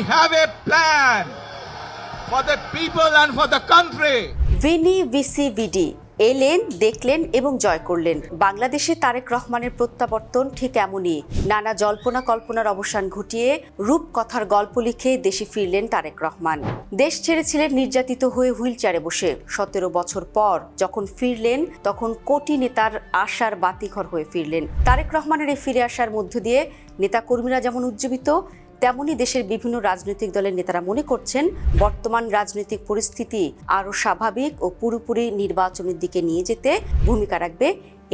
have a plan for the people and for the country. ভিনি ভিসিভিডি এলেন, দেখলেন এবং জয় করলেন। বাংলাদেশে তারেক রহমানের প্রত্যাবর্তন ঠিক এমনই। নানা জল্পনা কল্পনার অবসান ঘটিয়ে রূপকথার গল্প লিখে দেশে ফিরলেন তারেক রহমান। দেশ ছেড়েছিলেন নির্যাতিত হয়ে হুইল চেয়ারে বসে। 17 বছর পর যখন ফিরলেন তখন কোটি নেতার আশার বাতিঘর হয়ে ফিরলেন। তারেক রহমানের এই ফিরে আসার মধ্য দিয়ে নেতাকর্মীরা যেমন উজ্জীবিত, তেমনি দেশের বিভিন্ন রাজনৈতিক দলের নেতারা মনে করছেন বর্তমান রাজনৈতিক পরিস্থিতি আরও স্বাভাবিক ও পুরোপুরি নির্বাচনের দিকে নিয়ে যেতে ভূমিকা রাখবে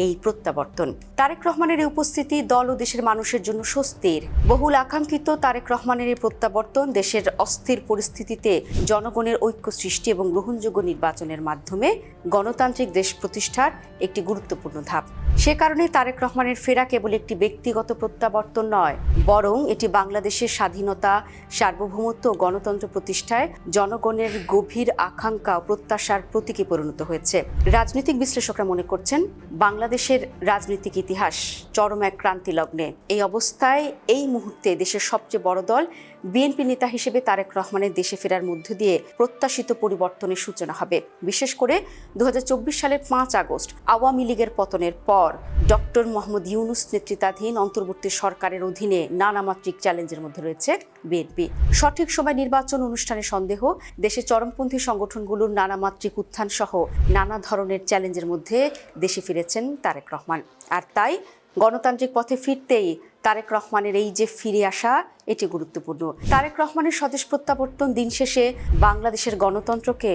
এই প্রত্যাবর্তন। তারেক রহমানের এই উপস্থিতি দল ও দেশের মানুষের জন্য স্বস্তির। বহুল আকাঙ্ক্ষিত তারেক রহমানের এই প্রত্যাবর্তন দেশের অস্থির পরিস্থিতিতে জনগণের ঐক্য সৃষ্টি এবং গ্রহণযোগ্য নির্বাচনের মাধ্যমে গণতান্ত্রিক দেশ প্রতিষ্ঠার একটি গুরুত্বপূর্ণ ধাপ। সে কারণে তারেক রহমানের ফেরা কেবল একটি ব্যক্তিগত প্রত্যাবর্তন নয়, বরং এটি বাংলাদেশের স্বাধীনতা, সার্বভৌমত্ব ও গণতন্ত্র প্রতিষ্ঠায় জনগণের গভীর আকাঙ্ক্ষা ও প্রত্যাশার প্রতীকে পরিণত হয়েছে। রাজনৈতিক বিশ্লেষকরা মনে করছেন বাংলাদেশের রাজনৈতিক ইতিহাস চরম এক ক্রান্তি লগ্নে। এই অবস্থায় এই মুহূর্তে দেশের সবচেয়ে বড় দল বিএনপি নেতা হিসেবে তারেক রহমানের দেশে ফেরার মধ্য দিয়ে প্রত্যাশিত পরিবর্তনের সূচনা হবে। বিশেষ করে 2024 সালের 5 আগস্ট আওয়ামী লীগের পতনের পর ডক্টর মোহাম্মদ ইউনূস নেতৃত্বাধীন অন্তর্বর্তী সরকারের অধীনে নানামাত্রিক চ্যালেঞ্জের মধ্যে রয়েছে বিএনপি। সঠিক সময় নির্বাচন অনুষ্ঠানের সন্দেহ, দেশে চরমপন্থী সংগঠনগুলোর নানামাত্রিক উত্থান সহ নানা ধরনের চ্যালেঞ্জের মধ্যে দেশে ফিরেছেন তারেক রহমান। আর তাই গণতান্ত্রিক পথে ফিরতেই তারেক রহমানের এই যে ফিরে আসা, এটি গুরুত্বপূর্ণ। তারেক রহমানের স্বদেশ প্রত্যাবর্তন দিন শেষে বাংলাদেশের গণতন্ত্রকে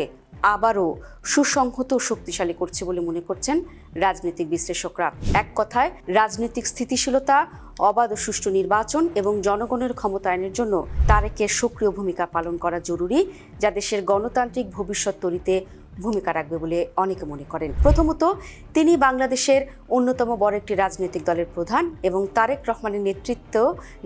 আবারও সুসংহত ও শক্তিশালী করছে বলে মনে করছেন রাজনৈতিক বিশ্লেষকরা। এক কথায় রাজনৈতিক স্থিতিশীলতা, অবাধ ও সুষ্ঠু নির্বাচন এবং জনগণের ক্ষমতায়নের জন্য তারেকের সক্রিয় ভূমিকা পালন করা জরুরি, যা দেশের গণতান্ত্রিক ভবিষ্যৎ তৈরিতে ভূমিকা রাখবে বলে অনেকে মনে করেন। প্রথমত, তিনি বাংলাদেশের অন্যতম বড় একটি রাজনৈতিক দলের প্রধান এবং তারেক রহমানের নেতৃত্ব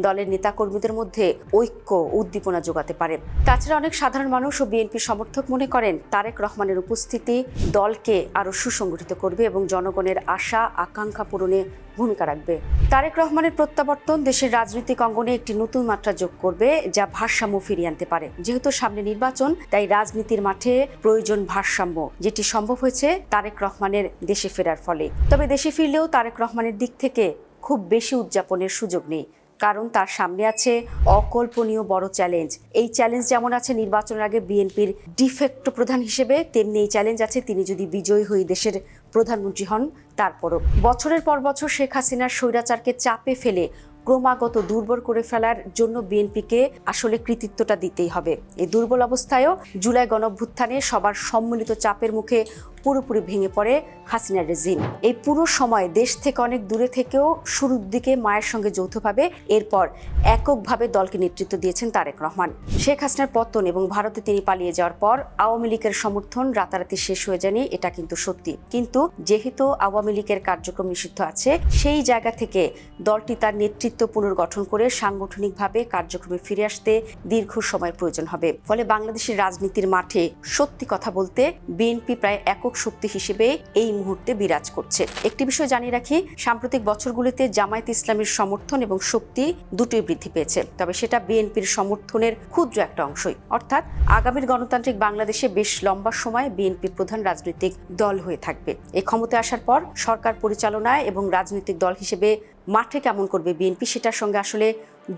দলের নেতাকর্মীদের মধ্যে ঐক্য উদ্দীপনা যোগাতে পারে। তাছাড়া অনেক সাধারণ মানুষ ও বিএনপি সমর্থক মনে করেন তারেক রহমানের উপস্থিতি দলকে আরও সুসংগঠিত করবে এবং জনগণের আশা আকাঙ্ক্ষা পূরণে ভূমিকা রাখবে। তারেক রহমানের প্রত্যাবর্তন দেশের রাজনৈতিক অঙ্গনে একটি নতুন মাত্রা যোগ করবে, যা ভারসাম্য ফিরিয়ে আনতে পারে। যেহেতু সামনে নির্বাচন, তাই রাজনীতির মাঠে প্রয়োজন ভারসাম্য, যেটি সম্ভব হয়েছে তারেক রহমানের দেশে ফেরার ফলে। তবে দেশে ফিরলেও তারেক রহমানের দিক থেকে খুব বেশি উদযাপনের সুযোগ নেই, কারণ তার সামনে আছে অকল্পনীয় বড় চ্যালেঞ্জ। এই চ্যালেঞ্জ যেমন আছে নির্বাচনের আগে বিএনপির ডিফেক্টো প্রধান হিসেবে, তেমনি এই চ্যালেঞ্জ আছে তিনি যদি বিজয়ী হয়ে দেশের প্রধানমন্ত্রী হন তারপরও। বছরের পর বছর শেখ হাসিনার স্বৈরাচারকে চাপে ফেলে ক্রমাগত দুর্বল করে ফেলার জন্য বিএনপিকে আসলে কৃতিত্বটা দিতেই হবে। এই দুর্বল অবস্থায়ও জুলাই গণঅভ্যুত্থানে সবার সম্মিলিত চাপের মুখে পুরোপুরি ভেঙে পড়ে হাসিনার রেজিম। এই পুরো সময় দেশ থেকে অনেক দূরে থেকেও শুরুর দিকে মায়ের সঙ্গে যৌথভাবে, এরপর এককভাবে দলকে নেতৃত্ব দিয়েছেন তারেক রহমান। শেখ হাসিনার পতন এবং ভারতে তিনি পালিয়ে যাওয়ার পর আওয়ামী লীগের সমর্থন রাতারাতি শেষ হয়ে যায়নি, এটা কিন্তু সত্যি। কিন্তু যেহেতু আওয়ামী লীগের কার্যক্রম নিষিদ্ধ আছে, সেই জায়গা থেকে দলটি তার নেতৃত্ব পুনর্গঠন করে সাংগঠনিকভাবে কার্যক্রমে ফিরে আসতে দীর্ঘ সময় প্রয়োজন হবে। ফলে বাংলাদেশের রাজনীতির মাঠে সত্যি কথা বলতে বিএনপি প্রায় একক শক্তি হিসেবে এই মুহূর্তে বিরাজ করছে। একটি বিষয় জানিয়ে রাখি, সাম্প্রতিক বছরগুলিতে জামায়াত ইসলামের সমর্থন এবং শক্তি দুটোই বৃদ্ধি পেয়েছে, তবে সেটা বিএনপির সমর্থনের ক্ষুদ্র একটা অংশই। অর্থাৎ আগামীর গণতান্ত্রিক বাংলাদেশে বেশ লম্বা সময় বিএনপি প্রধান রাজনৈতিক দল হয়ে থাকবে। এই ক্ষমতায় আসার পর সরকার পরিচালনায় এবং রাজনৈতিক দল হিসেবে মাঠে কেমন করবে বিএনপি, সেটার সঙ্গে আসলে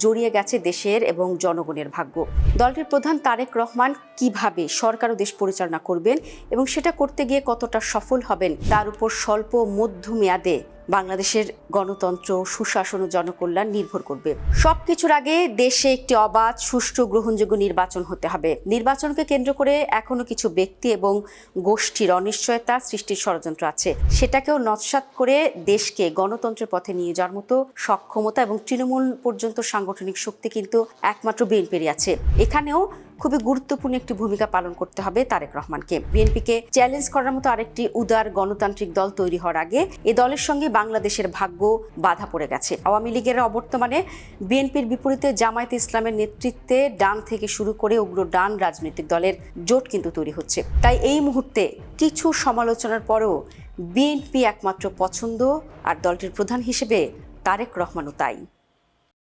জড়িয়ে গেছে দেশের এবং জনগণের ভাগ্য। দলটির প্রধান তারেক রহমান কিভাবে সরকার ও দেশ পরিচালনা করবেন এবং সেটা করতে গিয়ে কতটা সফল হবেন, তার উপর স্বল্প মধ্যমেয়াদে বাংলাদেশের গণতন্ত্র, সুশাসন ও জনকল্যাণ নির্ভর করবে। সবকিছুর আগে দেশে একটি অবাধ, সুষ্ঠু, গ্রহণযোগ্য নির্বাচন হতে হবে। নির্বাচনকে কেন্দ্র করে এখনো কিছু ব্যক্তি এবং গোষ্ঠীর অনিশ্চয়তা সৃষ্টির ষড়যন্ত্র আছে। সেটাকেও নস্যাৎ করে দেশকে গণতন্ত্রের পথে নিয়ে যাওয়ার মতো সক্ষমতা এবং তৃণমূল পর্যন্ত সাংগঠনিক শক্তি কিন্তু একমাত্র বিএনপিরই আছে। এখানেও খুবই গুরুত্বপূর্ণ একটি ভূমিকা পালন করতে হবে তারেক রহমানকে। বিএনপিকে চ্যালেঞ্জ করার মতো আরেকটি উদার গণতান্ত্রিক দল তৈরি হওয়ার আগে এ দলের সঙ্গে বাংলাদেশের ভাগ্য বাধা পড়ে গেছে। আওয়ামী লীগের অবর্তমানে বিএনপির বিপরীতে জামায়াত ইসলামের নেতৃত্বে ডান থেকে শুরু করে উগ্র ডান রাজনৈতিক দলের জোট কিন্তু তৈরি হচ্ছে। তাই এই মুহূর্তে কিছু সমালোচনার পরেও বিএনপি একমাত্র পছন্দ, আর দলটির প্রধান হিসেবে তারেক রহমানও তাই।